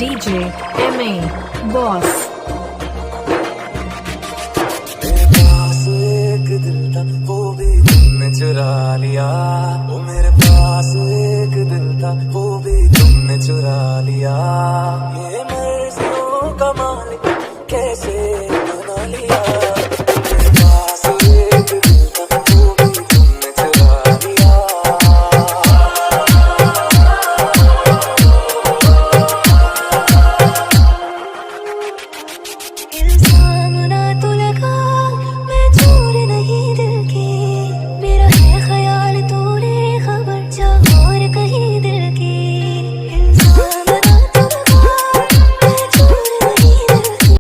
DJ MA Boss। मेरे पास एक दिल था वो भी तुमने चुरा लिया, वो मेरे पास एक दिल था वो भी तुमने चुरा लिया।